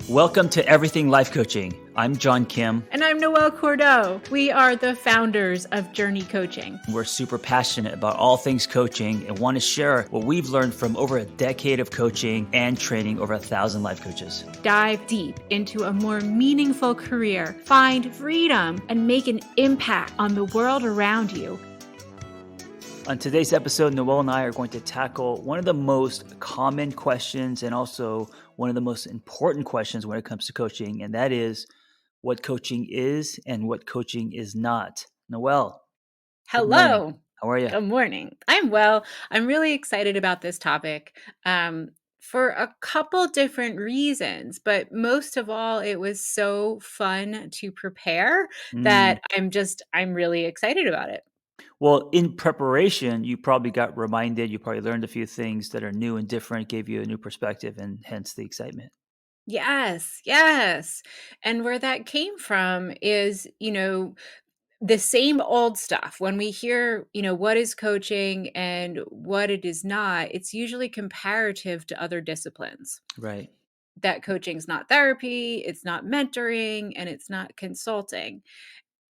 Welcome to Everything Life Coaching. I'm John Kim. And I'm Noelle Cordeaux. We are the founders of Journey Coaching. We're super passionate about all things coaching and want to share what we've learned from over a decade of coaching and training over 1,000 life coaches. Dive deep into a more meaningful career, find freedom, and make an impact on the world around you. On today's episode, Noelle and I are going to tackle one of the most common questions and also one of the most important questions when it comes to coaching, and that is what coaching is and what coaching is not. Noelle. Good morning. Hello. How are you? Good morning. I'm well. I'm really excited about this topic for a couple different reasons, but most of all, it was so fun to prepare that I'm really excited about it. Well, in preparation, you probably got reminded, you probably learned a few things that are new and different, gave you a new perspective, and hence the excitement. Yes, yes. And where that came from is, the same old stuff. When we hear, what is coaching and what it is not, it's usually comparative to other disciplines. Right. That coaching's not therapy, it's not mentoring, and it's not consulting.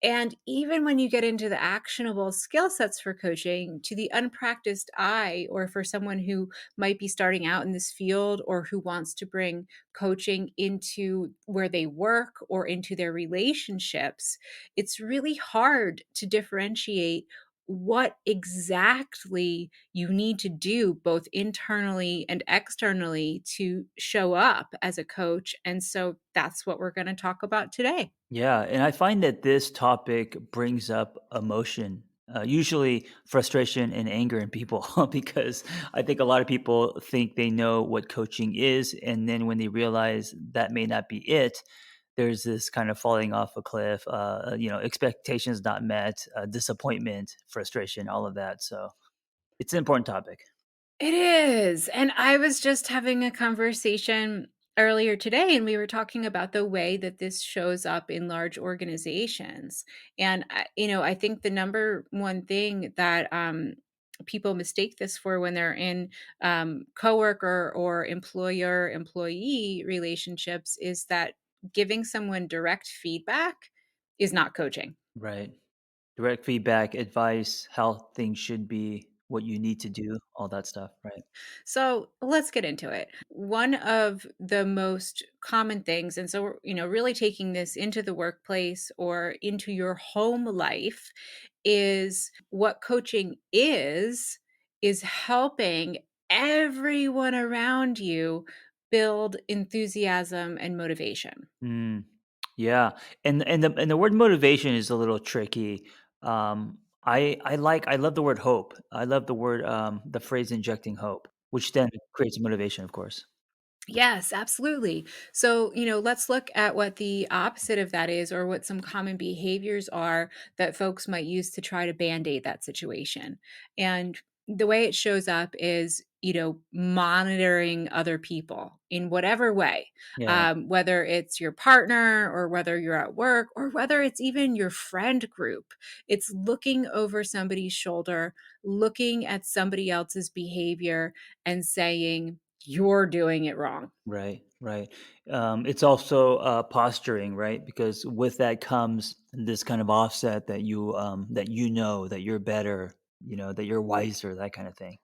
And even when you get into the actionable skill sets for coaching, to the unpracticed eye, or for someone who might be starting out in this field or who wants to bring coaching into where they work or into their relationships, it's really hard to differentiate what exactly you need to do, both internally and externally, to show up as a coach. And so that's what we're going to talk about today. Yeah. And I find that this topic brings up emotion, usually frustration and anger in people, because I think a lot of people think they know what coaching is. And then when they realize that may not be it, there's this kind of falling off a cliff, expectations not met, disappointment, frustration, all of that. So it's an important topic. It is. And I was just having a conversation earlier today, and we were talking about the way that this shows up in large organizations. And, I think the number one thing that people mistake this for when they're in coworker or employer employee relationships is that giving someone direct feedback is not coaching. Right. Direct feedback, advice, how things should be, what you need to do, all that stuff. Right. So let's get into it. One of the most common things, and so we're, really taking this into the workplace or into your home life, is what coaching is helping everyone around you build enthusiasm and motivation. Mm, yeah, and the word motivation is a little tricky. I love the word hope. I love the phrase injecting hope, which then creates motivation, of course. Yes, absolutely. So, let's look at what the opposite of that is, or what some common behaviors are that folks might use to try to band aid that situation. And the way it shows up is, monitoring other people in whatever way, Yeah, whether it's your partner or whether you're at work or whether it's even your friend group. It's looking over somebody's shoulder, looking at somebody else's behavior and saying, you're doing it wrong. right, right. It's also posturing, right? Because with that comes this kind of offset that that you're better, that you're wiser, that kind of thing.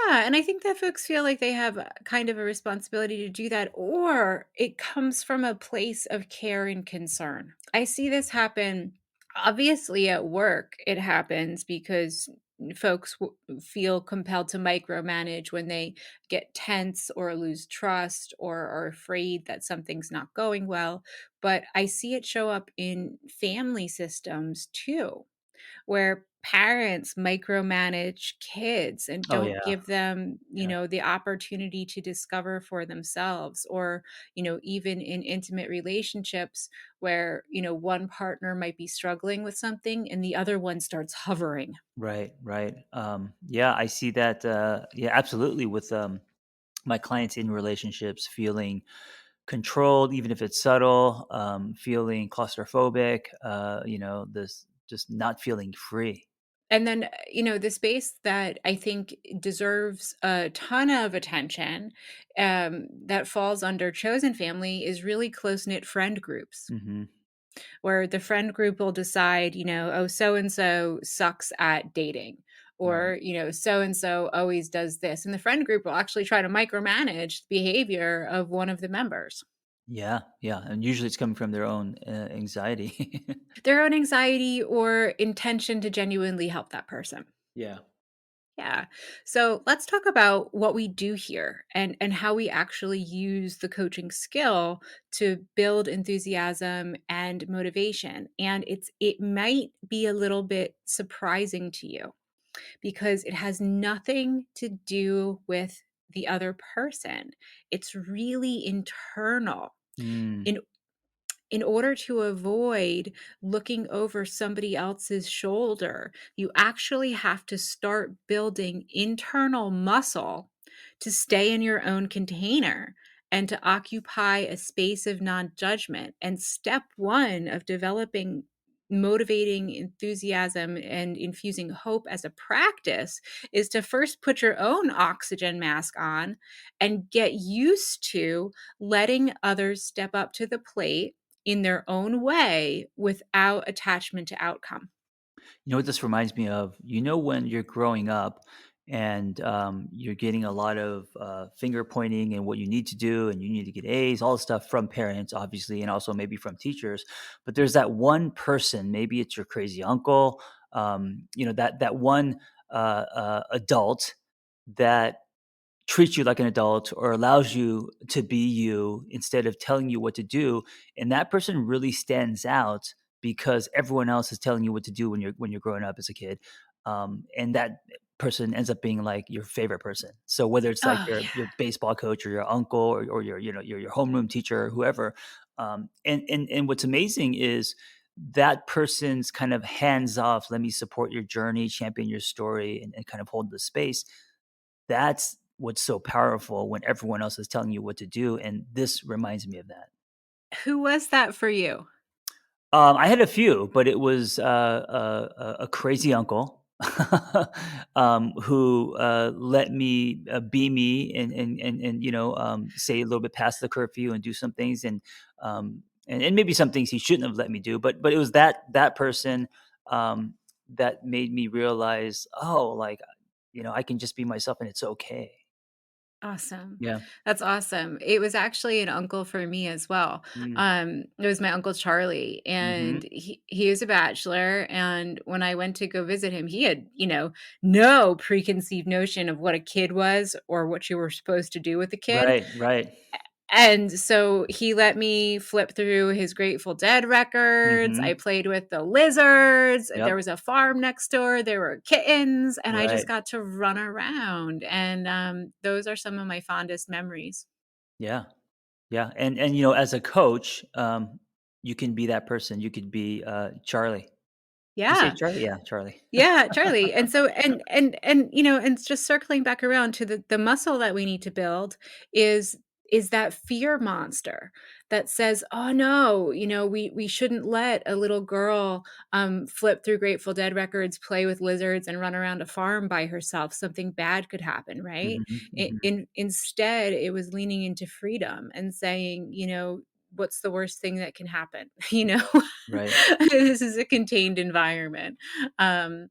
Yeah, and I think that folks feel like they have kind of a responsibility to do that, or it comes from a place of care and concern. I see this happen obviously at work. It happens because folks feel compelled to micromanage when they get tense or lose trust or are afraid that something's not going well. But I see it show up in family systems too, where parents micromanage kids and Oh don't yeah, give them, yeah, the opportunity to discover for themselves, or, even in intimate relationships where, one partner might be struggling with something and the other one starts hovering. right, right. Yeah, I see that. Yeah, absolutely. With my clients in relationships feeling controlled, even if it's subtle, feeling claustrophobic, this just not feeling free. And then, the space that I think deserves a ton of attention, that falls under chosen family is really close-knit friend groups, Mhm. where the friend group will decide, "Oh, so and so sucks at dating," Right. or, "So and so always does this." And the friend group will actually try to micromanage the behavior of one of the members. Yeah, yeah, and usually it's coming from their own, anxiety. Their own anxiety or intention to genuinely help that person. Yeah. Yeah. So let's talk about what we do here and how we actually use the coaching skill to build enthusiasm and motivation. And it might be a little bit surprising to you because it has nothing to do with the other person. It's really internal. Mm. In in order to avoid looking over somebody else's shoulder, you actually have to start building internal muscle to stay in your own container and to occupy a space of non judgment. And step one of developing motivating enthusiasm and infusing hope as a practice is to first put your own oxygen mask on and get used to letting others step up to the plate in their own way without attachment to outcome. You know what this reminds me of? You know, when you're growing up and you're getting a lot of finger pointing and what you need to do, and you need to get A's, all the stuff from parents, obviously, and also maybe from teachers. But there's that one person, maybe it's your crazy uncle, that one adult that treats you like an adult or allows you to be you instead of telling you what to do, and that person really stands out because everyone else is telling you what to do when you're growing up as a kid, and that person ends up being like your favorite person. So whether it's like Oh, your baseball coach or your uncle or your your homeroom teacher or whoever, and what's amazing is that person's kind of hands off, let me support your journey, champion your story, and kind of hold the space. That's what's so powerful when everyone else is telling you what to do, and this reminds me of that. yeah. Who was that for you? I had a few, but it was, a crazy uncle, who, let me, be me and, say a little bit past the curfew and do some things and maybe some things he shouldn't have let me do, but it was that person, that made me realize, "Oh, like, I can just be myself and it's okay." Awesome. Yeah. That's awesome. It was actually an uncle for me as well. Mm. It was my uncle Charlie, Mhm. and he was a bachelor, and when I went to go visit him, he had, no preconceived notion of what a kid was or what you were supposed to do with a kid. Right, right. And so he let me flip through his Grateful Dead records. I Mhm. played with the lizards. There Yep. was a farm next door. There were kittens, and I just Right. got to run around. And those are some of my fondest memories. Yeah. Yeah, and, as a coach, you can be that person. You could be, Charlie. Did you say Yeah. Charlie? Yeah, Charlie. Yeah, Charlie. And so and just circling back around to the muscle that we need to build is is that fear monster that says, "Oh no, we shouldn't let a little girl flip through Grateful Dead records, play with lizards and run around a farm by herself. Something bad could happen," right? Mhm, mhm. Instead, it was leaning into freedom and saying, what's the worst thing that can happen? Right. This is a contained environment. Um,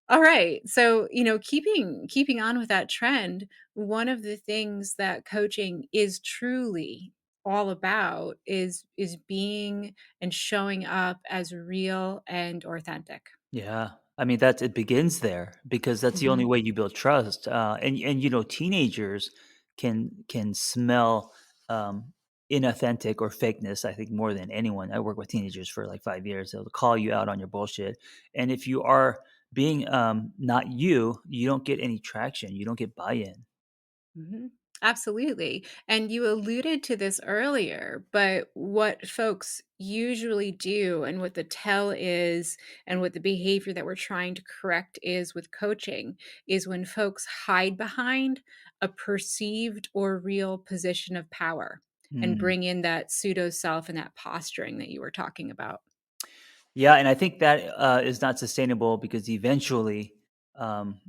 all right. So, keeping on with that trend, one of the things that coaching is truly all about is being and showing up as real and authentic. Yeah. I mean, it begins there because that's the only Mhm. way you build trust. And teenagers can smell inauthentic or fakeness. I think more than anyone. I work with teenagers for like 5 years. They'll call you out on your bullshit, and if you are being not you, you don't get any traction. You don't get buy-in. Mhm. Absolutely. And you alluded to this earlier, but what folks usually do and what the tell is and what the behavior that we're trying to correct is with coaching is when folks hide behind a perceived or real position of power and Mm. bring in that pseudo self and that posturing that you were talking about. Yeah, and I think that is not sustainable because eventually, um,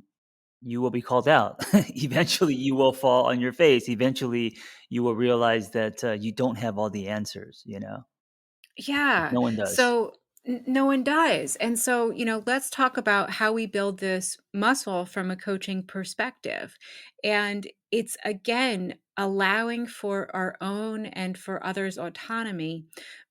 you will be called out. Eventually, you will fall on your face. Eventually, you will realize that you don't have all the answers. Yeah. No one does. So no one does. And so, let's talk about how we build this muscle from a coaching perspective. And it's again allowing for our own and for others' autonomy,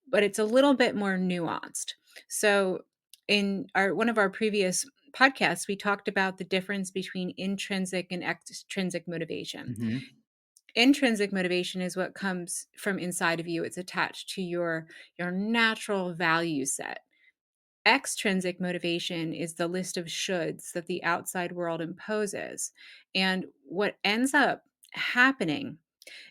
but it's a little bit more nuanced. So, in our one of our previous podcasts, we talked about the difference between intrinsic and extrinsic motivation. Hmm. Intrinsic motivation is what comes from inside of you. It's attached to your natural value set. Extrinsic motivation is the list of shoulds that the outside world imposes. And what ends up happening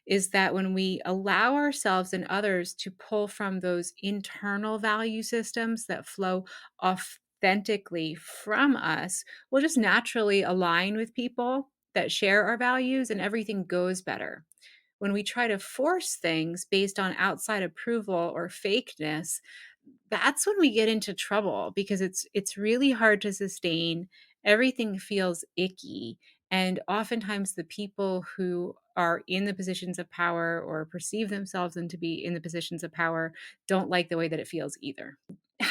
is that when we allow ourselves and others to pull from those internal value systems that flow authentically from us, we'll just naturally align with people that share our values and everything goes better. When we try to force things based on outside approval or fakeness, that's when we get into trouble because it's really hard to sustain. Everything feels icky, and oftentimes the people who are in the positions of power or perceive themselves and to be in the positions of power don't like the way that it feels either.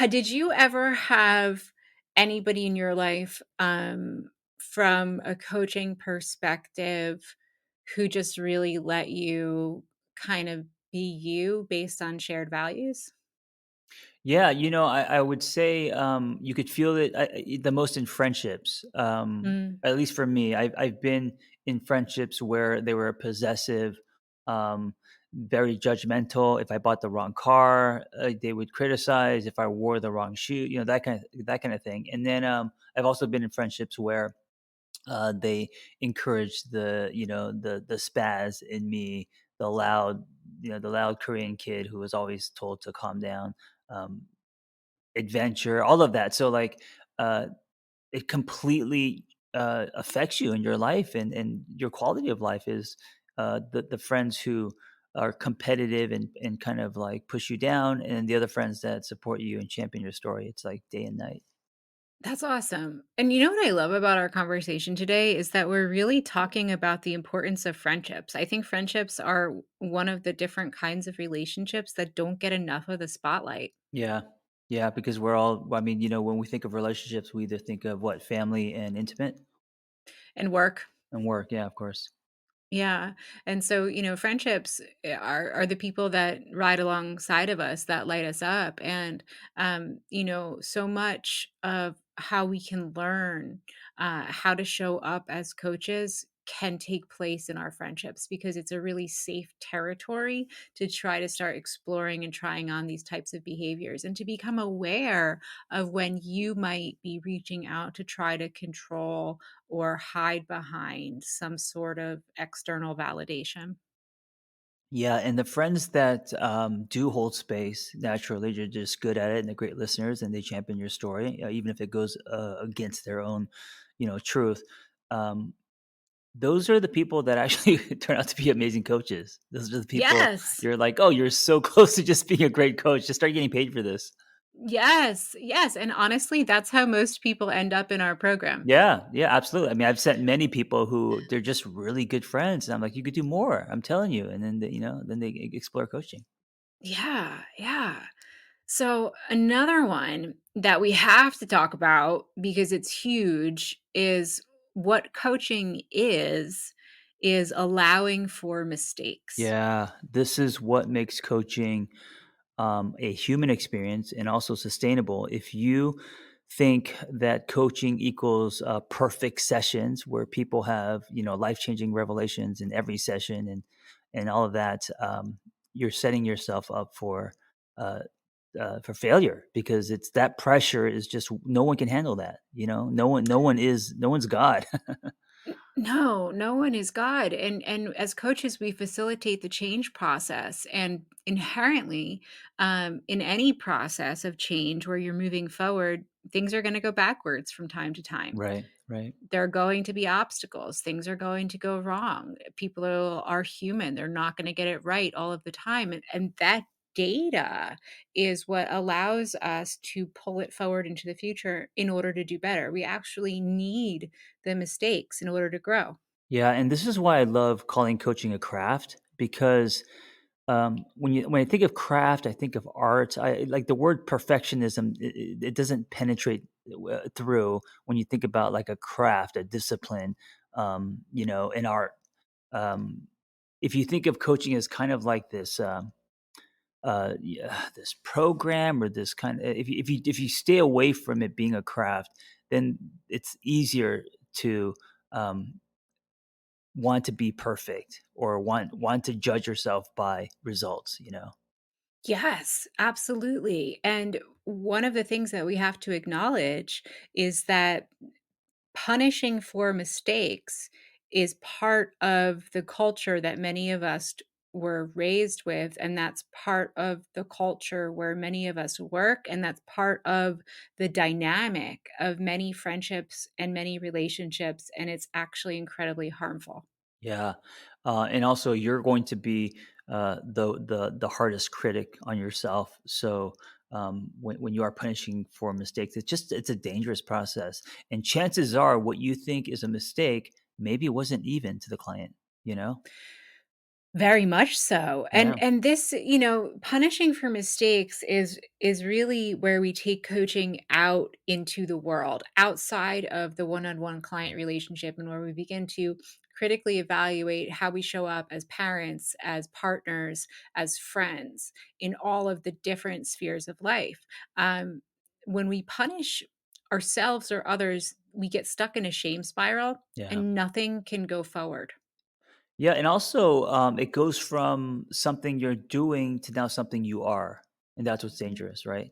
Did you ever have anybody in your life, from a coaching perspective, who just really let you kind of be you based on shared values? Yeah, I would say you could feel it the most in friendships. Mm. At least for me, I've been in friendships where they were possessive, um, very judgmental. If I bought the wrong car, they would criticize. If I wore the wrong shoe, that kind of thing. And then I've also been in friendships where they encourage the spaz in me, the loud Korean kid who was always told to calm down, um, adventure, all of that. So like, uh, it completely affects you in your life, and your quality of life is the friends who are competitive and kind of like push you down, and the other friends that support you and champion your story. It's like day and night. That's awesome. And you know what I love about our conversation today is that we're really talking about the importance of friendships. I think friendships are one of the different kinds of relationships that don't get enough of the spotlight. Yeah. Yeah, because we're all I mean, when we think of relationships, we either think of what? Family and intimate And work. and work. Yeah, of course. Yeah. And so, friendships are the people that ride alongside of us, that light us up. And so much of how we can learn how to show up as coaches can take place in our friendships because it's a really safe territory to try to start exploring and trying on these types of behaviors and to become aware of when you might be reaching out to try to control or hide behind some sort of external validation. Yeah, and the friends that do hold space naturally, they're just good at it, and they're great listeners, and they champion your story, even if it goes against their own, truth. Um, those are the people that actually turn out to be amazing coaches. Those are the people Yes. you're like, oh, you're so close to just being a great coach. Just start getting paid for this. Yes. Yes. And honestly, that's how most people end up in our program. Yeah, yeah, absolutely. I mean, I've sent many people who they're just really good friends, and I'm like, "You could do more, I'm telling you." And then they explore coaching. Yeah. Yeah. So, another one that we have to talk about because it's huge is what coaching is allowing for mistakes. Yeah, this is what makes coaching a human experience and also sustainable. If you think that coaching equals perfect sessions where people have life changing revelations in every session and all of that, you're setting yourself up uh, for failure because it's that pressure is just no one can handle that. No one's God. No, no one is God. And as coaches, we facilitate the change process. And inherently, in any process of change where you're moving forward, things are going to go backwards from time to time. Right, right. There are going to be obstacles. Things are going to go wrong. People are human. They're not going to get it right all of the time. And that data is what allows us to pull it forward into the future in order to do better. We actually need the mistakes in order to grow. Yeah, and this is why I love calling coaching a craft because when I think of craft, I think of art. I like the word perfectionism. It doesn't penetrate through when you think about like a craft, a discipline, in art. Um, if you think of coaching as kind of like this, yeah, this program or this kind of, if you stay away from it being a craft, then it's easier to um, want to be perfect or want to judge yourself by results. Yes, absolutely. And one of the things that we have to acknowledge is that punishing for mistakes is part of the culture that many of us were raised with, and that's part of the culture where many of us work, and that's part of the dynamic of many friendships and many relationships, and it's actually incredibly harmful. Yeah, and also you're going to be the hardest critic on yourself. So when you are punishing for mistakes, it's a dangerous process. And chances are, what you think is a mistake maybe wasn't even to the client. You know? Very much so. Yeah, And this, punishing for mistakes is really where we take coaching out into the world, outside of the one-on-one client relationship, and where we begin to critically evaluate how we show up as parents, as partners, as friends in all of the different spheres of life. Um, when we punish ourselves or others, we get stuck in a shame spiral yeah, and nothing can go forward. yeah. And also, it goes from something you're doing to now something you are, and that's what's dangerous, right?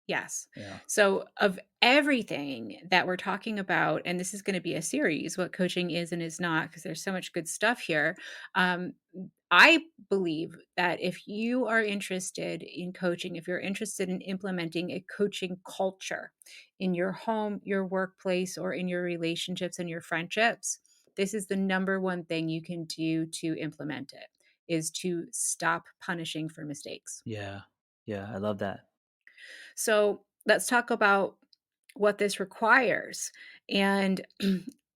Yes. Yeah. So, of everything that we're talking about, and this is going to be a series, what coaching is and is not, because there's so much good stuff here. Um, I believe that if you are interested in coaching, if you're interested in implementing a coaching culture in your home, your workplace, or in your relationships and your friendships, this is the number one thing you can do to implement it is to stop punishing for mistakes. Yeah, yeah. I love that. So let's talk about what this requires. And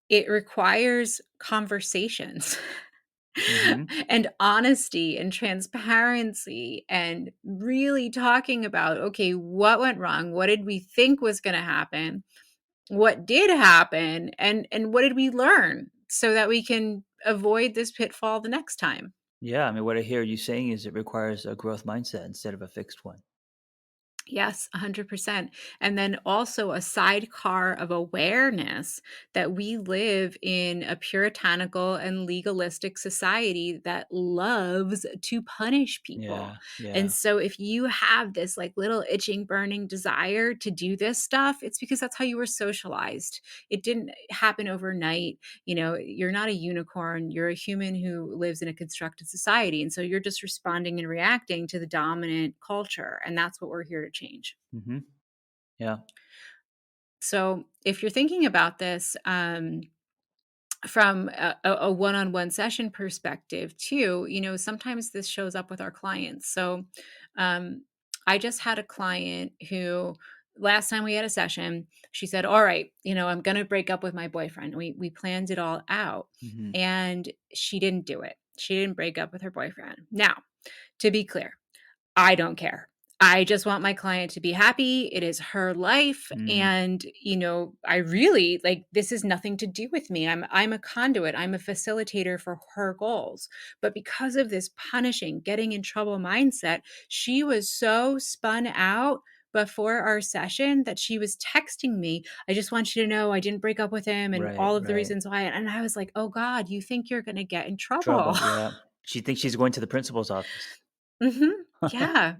it requires conversations Hmm. and honesty and transparency and really talking about, okay, what went wrong? What did we think was going to happen? What did happen? And what did we learn so that we can avoid this pitfall the next time? Yeah, I mean, what I hear you saying is it requires a growth mindset instead of a fixed one. Yes, 100%. And then also a sidecar of awareness that we live in a puritanical and legalistic society that loves to punish people. Yeah, And yeah. so if you have this like little itching, burning desire to do this stuff, it's because that's how you were socialized. It didn't happen overnight. You're not a unicorn. You're a human who lives in a constructed society. And so you're just responding and reacting to the dominant culture. And that's what we're here to change. Hmm. Yeah. So if you're thinking about this, from a one-on-one session perspective too, sometimes this shows up with our clients. So um, I just had a client who last time we had a session, she said, all right, I'm going to break up with my boyfriend. We planned it all out, Hmm. and she didn't do it. She didn't break up with her boyfriend. Now, to be clear, I don't care. I just want my client to be happy. It is her life. Mm. And, I really like this is nothing to do with me. I'm a conduit. I'm a facilitator for her goals. But because of this punishing, getting in trouble mindset, she was so spun out before our session that she was texting me, I just want you to know I didn't break up with him and Right, all of the right. reasons why. And I was like, oh God, you think you're going to get in trouble. Trouble, yeah. She thinks she's going to the principal's office. hmm Yeah.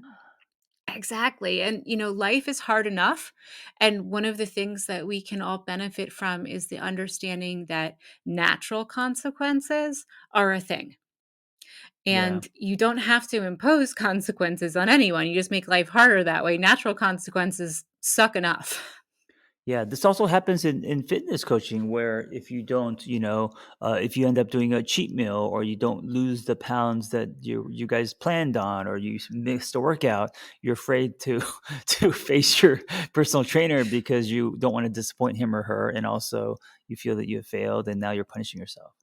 Exactly. And, life is hard enough. And one of the things that we can all benefit from is the understanding that natural consequences are a thing. Yeah. And you don't have to impose consequences on anyone. You just make life harder that way. Natural consequences suck enough. Yeah, this also happens in fitness coaching where if you don't, if you end up doing a cheat meal or you don't lose the pounds that you guys planned on or you missed a workout, you're afraid to to face your personal trainer because you don't want to disappoint him or her, and also you feel that you have failed and now you're punishing yourself.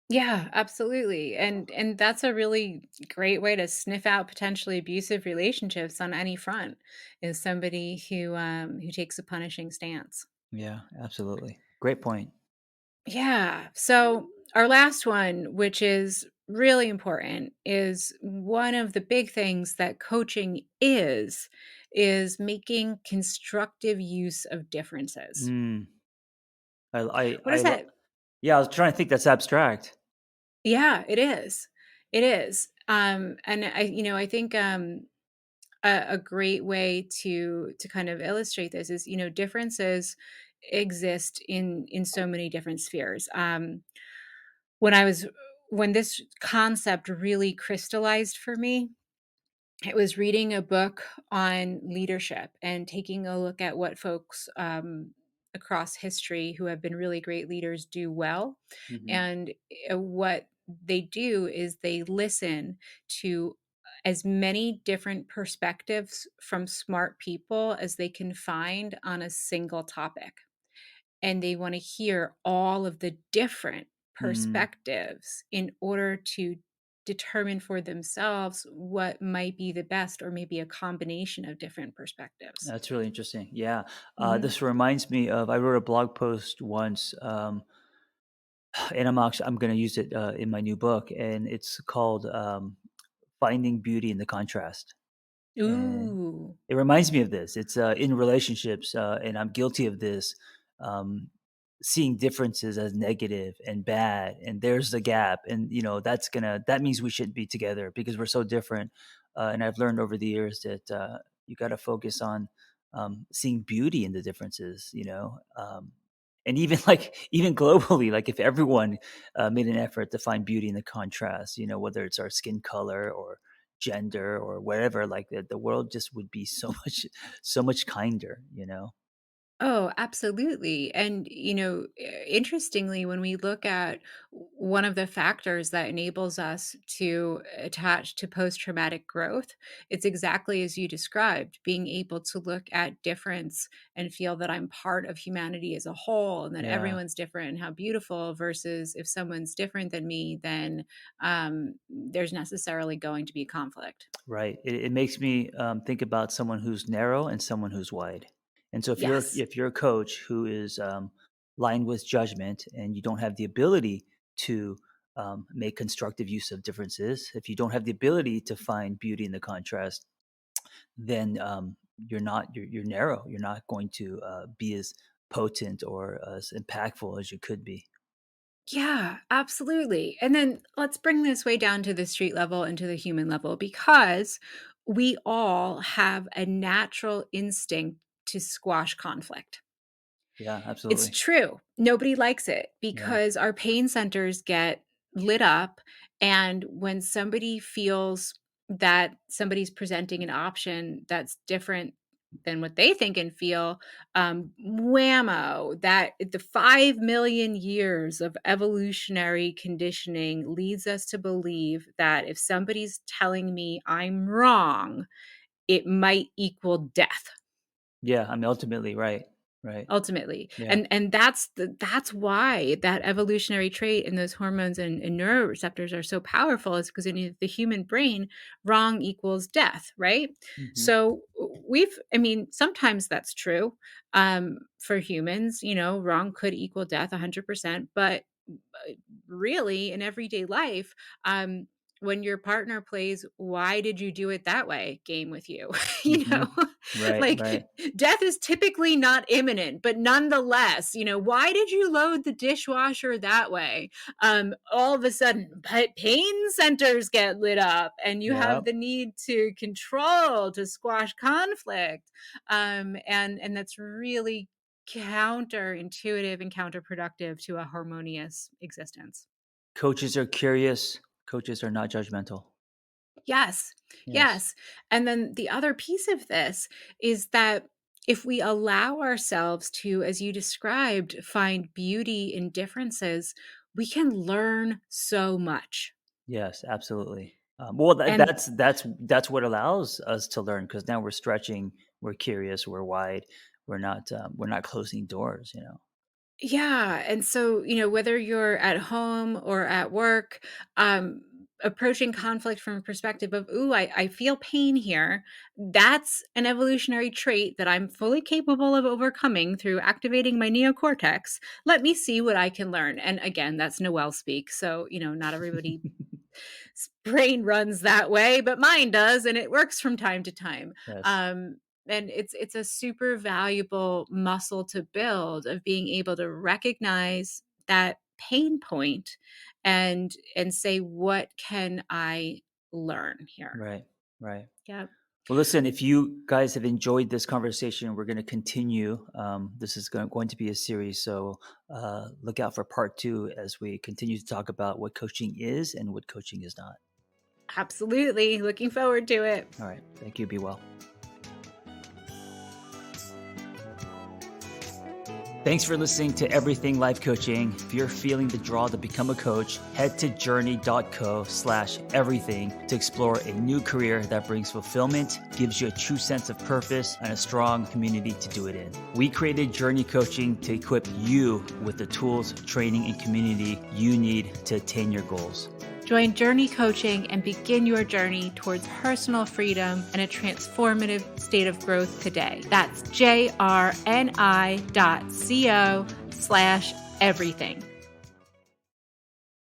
Yeah, absolutely. And that's a really great way to sniff out potentially abusive relationships on any front is somebody who takes a punishing stance. Yeah, absolutely. Great point. Yeah. So our last one, which is really important, is one of the big things that coaching is making constructive use of differences. Mm, What does that yeah, I was trying to think that's abstract. Yeah, it is. It is. And I think a great way to kind of illustrate this is, differences exist in so many different spheres. When I was when this concept really crystallized for me, it was reading a book on leadership and taking a look at what folks across history who have been really great leaders do well. Mhm. And what they do is they listen to as many different perspectives from smart people as they can find on a single topic, and they want to hear all of the different Mm. perspectives in order to determine for themselves what might be the best or maybe a combination of different perspectives. That's really interesting. Yeah. Mhm. This reminds me of I wrote a blog post once, and I'm going to use it in my new book, and it's called "Finding Beauty in the Contrast." And Ooh. it reminds me of this. It's in relationships, and I'm guilty of this. Um, Seeing differences as negative and bad, and there's the gap, and that means we shouldn't be together because we're so different. And I've learned over the years that you got to focus on seeing beauty in the differences. And even even globally, like if everyone made an effort to find beauty in the contrast, whether it's our skin color or gender or wherever, like the world just would be so much kinder. Oh, absolutely. And, interestingly, when we look at one of the factors that enables us to attach to post traumatic growth, it's exactly as you described, being able to look at difference and feel that I'm part of humanity as a whole and that Yeah, everyone's different and how beautiful, versus if someone's different than me, then there's necessarily going to be conflict. right. It makes me think about someone who's narrow and someone who's wide. And so Yes. if you're a coach who is lined with judgment and you don't have the ability to make constructive use of differences, if you don't have the ability to find beauty in the contrast, then you're narrow. You're not going to be as potent or as impactful as you could be. Yeah, absolutely. And then let's bring this way down to the street level and to the human level, because we all have a natural instinct to squash conflict. Yeah, It's absolutely. true. Nobody likes it Yeah. because our pain centers get lit up. And when somebody feels that somebody's presenting an option that's different than what they think and feel, whammo, that the 5 million years of evolutionary conditioning leads us to believe that if somebody's telling me I'm wrong, it might equal death. Yeah, I mean, ultimately, right. Right. Ultimately, Yeah. and that's why that evolutionary trait and those hormones and neuroreceptors are so powerful, is because in the human brain, wrong equals death, right? Mhm. So, sometimes that's true, for humans, wrong could equal death 100%, but really in everyday life, when your partner plays "why did you do it that way" game with you, you know, Mhm. Right, right. like death is typically not imminent, but nonetheless, "why did you load the dishwasher that way?" All of a sudden, but pain centers get lit up and you have Yep. the need to control, to squash conflict. And that's really counterintuitive and counterproductive to a harmonious existence. Coaches are curious, coaches are not judgmental. Yes. Yes. Yes. And then the other piece of this is that if we allow ourselves to, as you described, find beauty in differences, we can learn so much. Yes, absolutely. Well, And that's what allows us to learn because now we're stretching, we're curious, we're wide, we're not closing doors. You know. yeah, and so, whether you're at home or at work, approaching conflict from a perspective of, "Ooh, I feel pain here," that's an evolutionary trait that I'm fully capable of overcoming through activating my neocortex. Let me see what I can learn. And again, that's Noelle speak. So, not everybody brain runs that way, but mine does, and it works from time to time. Yes. Um, and it's a super valuable muscle to build of being able to recognize that pain point and say, what can I learn here? Right. Right. Yeah, Well, listen, if you guys have enjoyed this conversation, we're going to continue. This is going to be a series, so look out for part two as we continue to talk about what coaching is and what coaching is not. absolutely. Looking forward to it. All right. Thank you. Be well. Thanks for listening to Everything Life Coaching. If you're feeling the draw to become a coach, head to journey.co/everything to explore a new career that brings fulfillment, gives you a true sense of purpose, and a strong community to do it in. We created Journey Coaching to equip you with the tools, training, and community you need to attain your goals. Join Journey Coaching and begin your journey towards personal freedom and a transformative state of growth today. That's JRNI.co/everything.